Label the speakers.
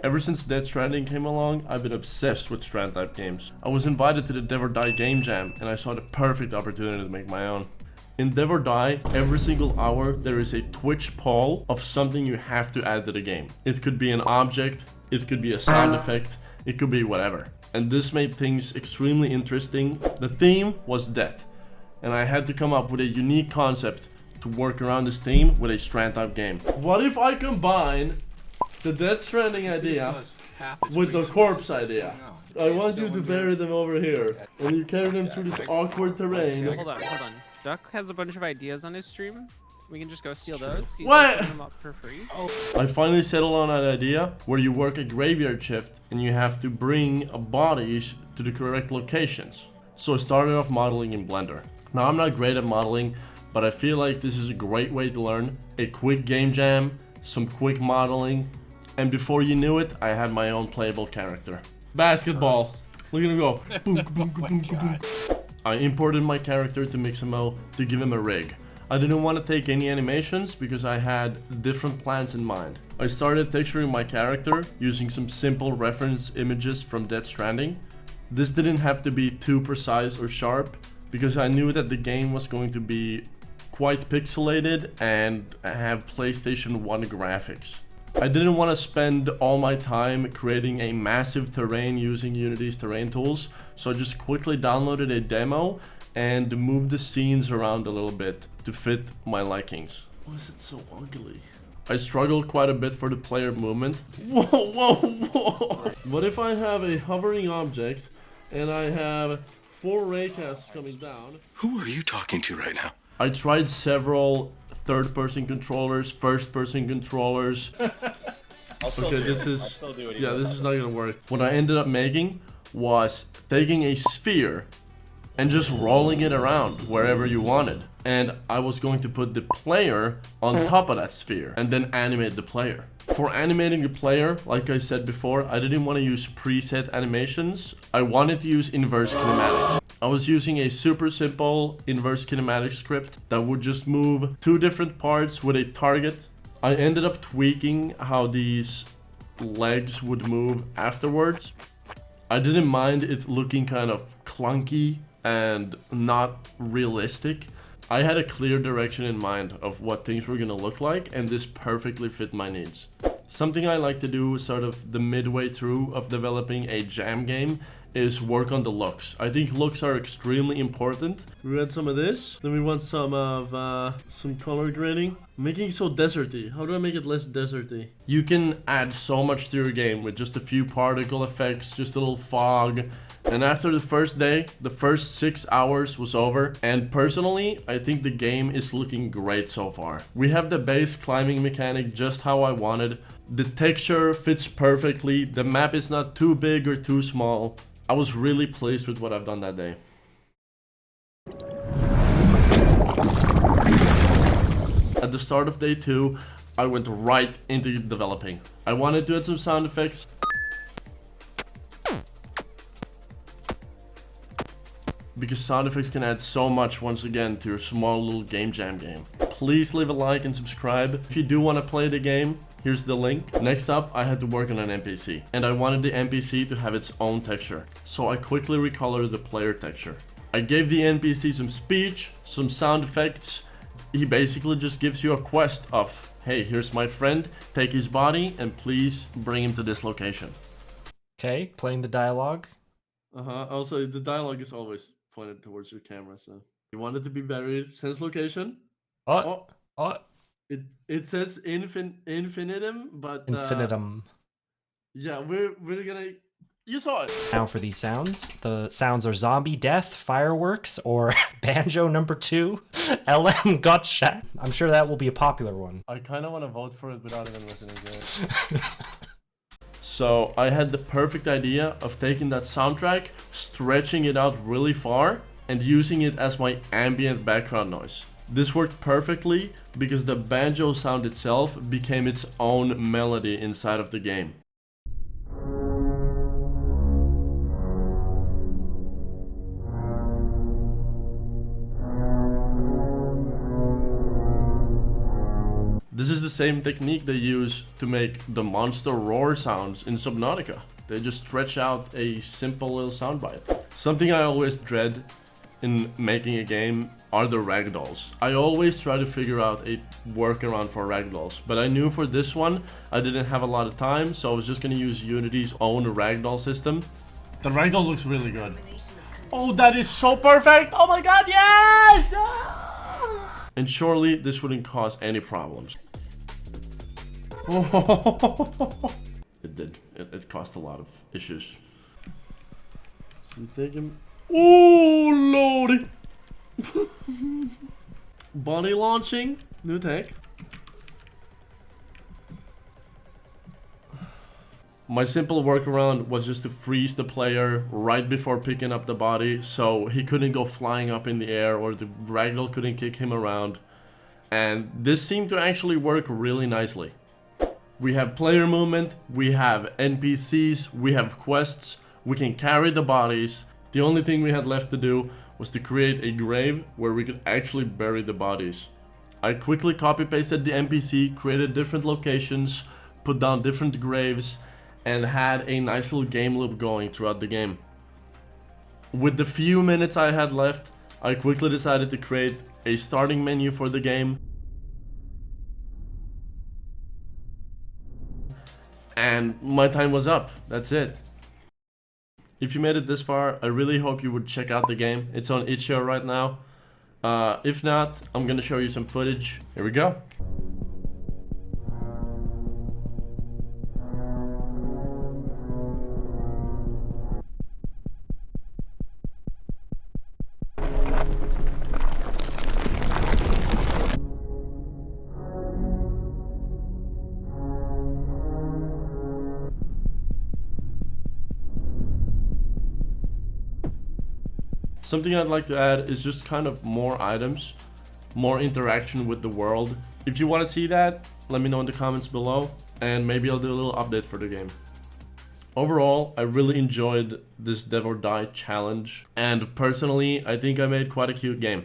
Speaker 1: Ever since Dead Stranding came along, I've been obsessed with strand type games. I was invited to the Dev or Die game jam and I saw the perfect opportunity to make my own. In Dev or Die, every single hour there is a Twitch poll of something you have to add to the game. It could be an object, it could be a sound effect, it could be whatever. And this made things extremely interesting. The theme was death, and I had to come up with a unique concept to work around this theme with a strand type game. What if I combine the Dead Stranding idea with the corpse idea? I want you to bury them over here, and you carry them through this awkward terrain.
Speaker 2: Hold on. Duck has a bunch of ideas on his stream. We can just go steal those. He's
Speaker 1: What?
Speaker 2: Like, putting them up for free.
Speaker 1: I finally settled on an idea where you work a graveyard shift and you have to bring bodies to the correct locations. So I started off modeling in Blender. Now I'm not great at modeling, but I feel like this is a great way to learn. A quick game jam, some quick modeling, and before you knew it, I had my own playable character. Basketball. Look at him go. Boom, boom, boom, boom, boom. I imported my character to MixMMO to give him a rig. I didn't want to take any animations because I had different plans in mind. I started texturing my character using some simple reference images from Dead Stranding. This didn't have to be too precise or sharp because I knew that the game was going to be quite pixelated and have PlayStation 1 graphics. I didn't want to spend all my time creating a massive terrain using Unity's terrain tools, so I just quickly downloaded a demo and moved the scenes around a little bit to fit my likings. Why is it so ugly? I struggled quite a bit for the player movement. Whoa. What if I have a hovering object and I have 4 raycasts coming down?
Speaker 3: Who are you talking to right now?
Speaker 1: I tried several third-person controllers, first-person controllers. Okay, this is not gonna work. What I ended up making was taking a sphere and just rolling it around wherever you wanted. And I was going to put the player on top of that sphere and then animate the player. For animating the player, like I said before, I didn't want to use preset animations. I wanted to use inverse kinematics. I was using a super simple inverse kinematic script that would just move 2 different parts with a target. I ended up tweaking how these legs would move afterwards. I didn't mind it looking kind of clunky and not realistic. I had a clear direction in mind of what things were gonna look like, and this perfectly fit my needs. Something I like to do sort of the midway through of developing a jam game is work on the looks. I think looks are extremely important. We want some of this, then we want some of some color grading. Making it so deserty. How do I make it less deserty? You can add so much to your game with just a few particle effects, just a little fog. And after the first day, the first 6 hours was over, and personally, I think the game is looking great so far. We have the base climbing mechanic just how I wanted. The texture fits perfectly, the map is not too big or too small. I was really pleased with what I've done that day. At the start of day 2, I went right into developing. I wanted to add some sound effects. Because sound effects can add so much once again to your small little game jam game. Please leave a like and subscribe. If you do want to play the game, here's the link. Next up, I had to work on an NPC. And I wanted the NPC to have its own texture. So I quickly recolored the player texture. I gave the NPC some speech, some sound effects. He basically just gives you a quest of, hey, here's my friend, take his body and please bring him to this location.
Speaker 4: Okay, playing the dialogue.
Speaker 1: Also, the dialogue is always pointed towards your camera, so. You want it to be buried. Sense location.
Speaker 4: Oh.
Speaker 1: It says infinitum, but
Speaker 4: Infinitum.
Speaker 1: yeah, we're gonna. You saw it.
Speaker 4: Now for these sounds. The sounds are zombie death, fireworks, or banjo number 2, LM gotcha. I'm sure that will be a popular one.
Speaker 1: I kind of want to vote for it without even listening to it. So I had the perfect idea of taking that soundtrack, stretching it out really far, and using it as my ambient background noise. This worked perfectly because the banjo sound itself became its own melody inside of the game. This is the same technique they use to make the monster roar sounds in Subnautica. They just stretch out a simple little soundbite. Something I always dread in making a game are the ragdolls. I always try to figure out a workaround for ragdolls, but I knew for this one I didn't have a lot of time, so I was just gonna use Unity's own ragdoll system. The ragdoll looks really good. Oh, that is so perfect! Oh my god, yes! And surely this wouldn't cause any problems. It did. It caused a lot of issues. So take him. Oh lordy! Body launching, new tech. My simple workaround was just to freeze the player right before picking up the body, so he couldn't go flying up in the air or the ragdoll couldn't kick him around. And this seemed to actually work really nicely. We have player movement, we have NPCs, we have quests, we can carry the bodies. The only thing we had left to do was to create a grave where we could actually bury the bodies. I quickly copy-pasted the NPC, created different locations, put down different graves, and had a nice little game loop going throughout the game. With the few minutes I had left, I quickly decided to create a starting menu for the game. And my time was up. That's it. If you made it this far, I really hope you would check out the game. It's on itch.io right now. If not, I'm gonna show you some footage. Here we go. Something I'd like to add is just kind of more items, more interaction with the world. If you want to see that, let me know in the comments below, and maybe I'll do a little update for the game. Overall, I really enjoyed this Dev or Die challenge, and personally, I think I made quite a cute game.